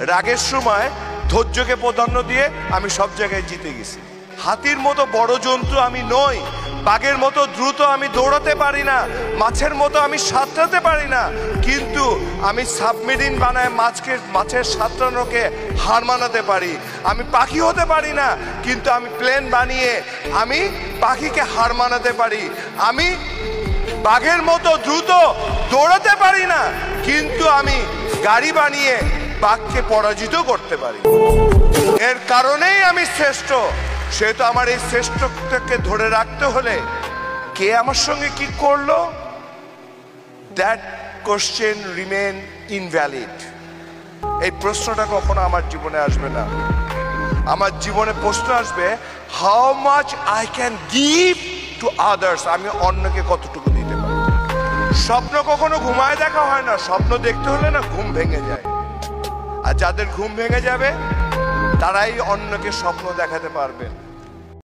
রাগের সময় ধৈর্যকে প্রাধান্য দিয়ে আমি সব জায়গায় জিতে গেছি। হাতির মতো বড় জন্তু আমি নই, বাঘের মতো দ্রুত আমি দৌড়াতে পারি না, মাছের মতো আমি সাঁতরাতে পারি না, কিন্তু আমি সাবমেরিন বানায় মাছের সাঁতরানোকে হার মানাতে পারি। আমি পাখি হতে পারি না, কিন্তু আমি প্লেন বানিয়ে আমি পাখিকে হার মানাতে পারি। আমি বাঘের মতো দ্রুত দৌড়াতে পারি না, কিন্তু আমি গাড়ি বানিয়ে বাঘকে পরাজিত করতে পারি। এর কারণেই আমি শ্রেষ্ঠ। সেহেতু আমার এই শ্রেষ্ঠটাকে ধরে রাখতে হলে কে আমার সঙ্গে কি করলো, দ্যাট কোশ্চেন রিমেন ইনভ্যালিড। এই প্রশ্নটা কখনো আমার জীবনে আসবে না। আমার জীবনে প্রশ্ন আসবে, how much I can give to others. আমি অন্যকে কতটুকু দিতে পারি। স্বপ্ন কখনো ঘুমায় দেখা হয় না, স্বপ্ন দেখতে হলে না ঘুম ভেঙে যায়। আর যাদের ঘুম ভেঙে যাবে তারাই অন্যকে স্বপ্ন দেখাতে পারবেন।